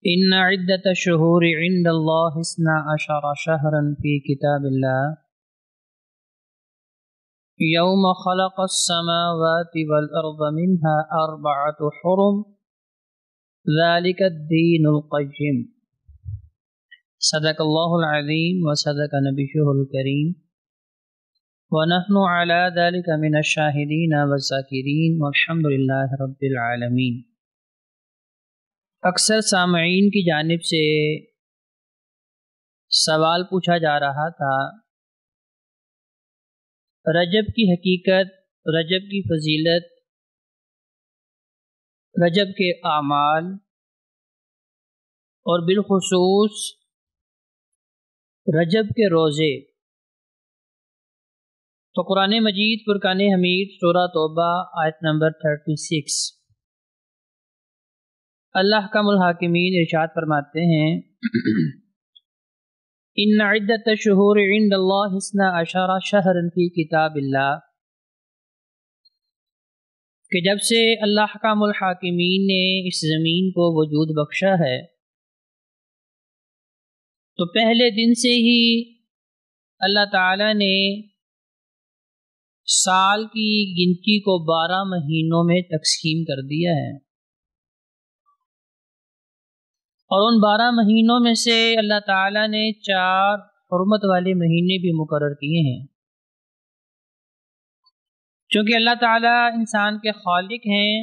إن عدة الشهور عند الله 12 شهرا في كتاب الله يوم خلق السماوات والأرض منها 4 حرم ذلك الدين القيم صدق الله العظيم وصدق نبيه الكريم ونحن على ذلك من الشاهدين والذاكرين والحمد لله رب العالمين۔ اکثر سامعین کی جانب سے سوال پوچھا جا رہا تھا، رجب کی حقیقت، رجب کی فضیلت، رجب کے اعمال اور بالخصوص رجب کے روزے۔ تو قرآن مجید فرقان حمید سورہ توبہ آیت نمبر 36 اللہ احکم الحاکمین ارشاد فرماتے ہیں، ان عدت الشہور عند اللہ 12 شہرا فی کتاب اللہ، کہ جب سے اللہ احکم الحاکمین نے اس زمین کو وجود بخشا ہے تو پہلے دن سے ہی اللہ تعالی نے سال کی گنتی کو 12 مہینوں میں تقسیم کر دیا ہے، اور ان 12 مہینوں میں سے اللہ تعالیٰ نے 4 حرمت والے مہینے بھی مقرر کیے ہیں۔ چونکہ اللہ تعالیٰ انسان کے خالق ہیں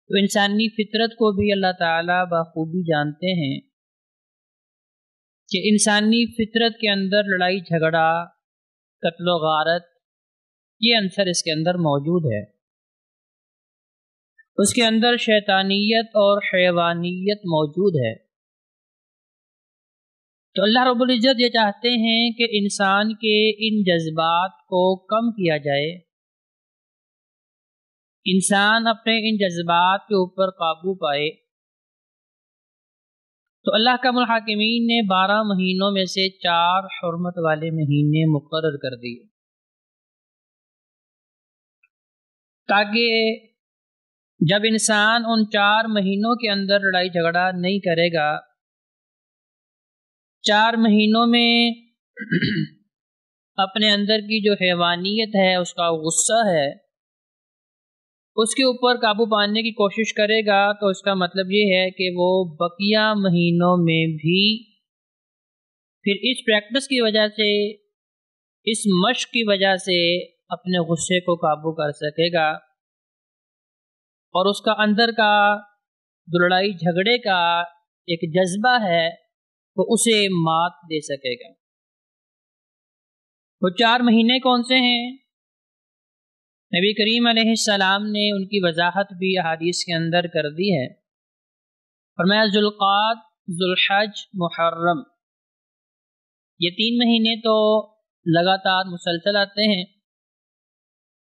تو انسانی فطرت کو بھی اللہ تعالیٰ بخوبی جانتے ہیں کہ انسانی فطرت کے اندر لڑائی جھگڑا، قتل و غارت، یہ عنصر اس کے اندر موجود ہے، اس کے اندر شیطانیت اور حیوانیت موجود ہے۔ تو اللہ رب العزت یہ چاہتے ہیں کہ انسان کے ان جذبات کو کم کیا جائے، انسان اپنے ان جذبات کے اوپر قابو پائے۔ تو اللہ کا الحاکمین نے 12 مہینوں میں سے 4 حرمت والے مہینے مقرر کر دیے، تاکہ جب انسان ان 4 مہینوں کے اندر لڑائی جھگڑا نہیں کرے گا، 4 مہینوں میں اپنے اندر کی جو حیوانیت ہے، اس کا غصہ ہے، اس کے اوپر قابو پانے کی کوشش کرے گا، تو اس کا مطلب یہ ہے کہ وہ بقیہ مہینوں میں بھی پھر اس پریکٹس کی وجہ سے، اس مشق کی وجہ سے اپنے غصے کو قابو کر سکے گا، اور اس کا اندر کا جو لڑائی جھگڑے کا ایک جذبہ ہے وہ اسے مات دے سکے گا۔ وہ 4 مہینے کون سے ہیں؟ نبی کریم علیہ السلام نے ان کی وضاحت بھی احادیث کے اندر کر دی ہے۔ فرمایا ذوالقعدہ، ذوالحج، محرم، یہ 3 مہینے تو لگاتار مسلسل آتے ہیں،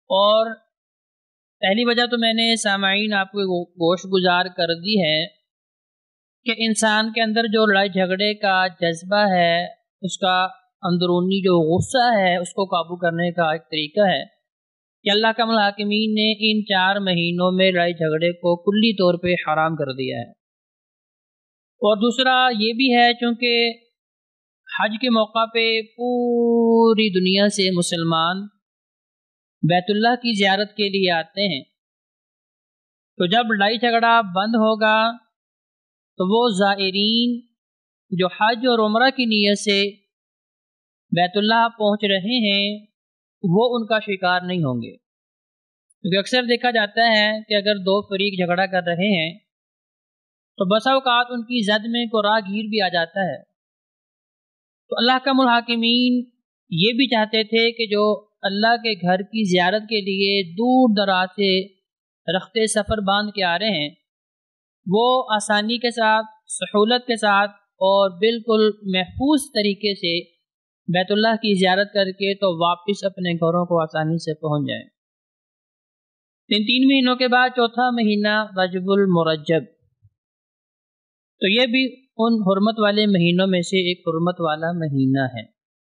اور پہلی وجہ تو میں نے سامعین آپ کو گوش گزار کر دی ہے کہ انسان کے اندر جو لڑائی جھگڑے کا جذبہ ہے، اس کا اندرونی جو غصہ ہے، اس کو قابو کرنے کا ایک طریقہ ہے کہ اللہ کا الحاکمین نے ان 4 مہینوں میں لڑائی جھگڑے کو کلی طور پہ حرام کر دیا ہے۔ اور دوسرا یہ بھی ہے چونکہ حج کے موقع پہ پوری دنیا سے مسلمان بیت اللہ کی زیارت کے لیے آتے ہیں، تو جب لڑائی جھگڑا بند ہوگا تو وہ زائرین جو حج اور عمرہ کی نیت سے بیت اللہ پہنچ رہے ہیں وہ ان کا شکار نہیں ہوں گے، کیونکہ اکثر دیکھا جاتا ہے کہ اگر 2 فریق جھگڑا کر رہے ہیں تو بسا اوقات ان کی زد میں کوئی راہگیر بھی آ جاتا ہے۔ تو اللہ کا الحاکمین یہ بھی چاہتے تھے کہ جو اللہ کے گھر کی زیارت کے لیے دور دراز سے رخت سفر باندھ کے آ رہے ہیں، وہ آسانی کے ساتھ، سہولت کے ساتھ اور بالکل محفوظ طریقے سے بیت اللہ کی زیارت کر کے تو واپس اپنے گھروں کو آسانی سے پہنچ جائیں۔ 3 مہینوں کے بعد 4تھا مہینہ رجب المرجب، تو یہ بھی ان حرمت والے مہینوں میں سے ایک حرمت والا مہینہ ہے۔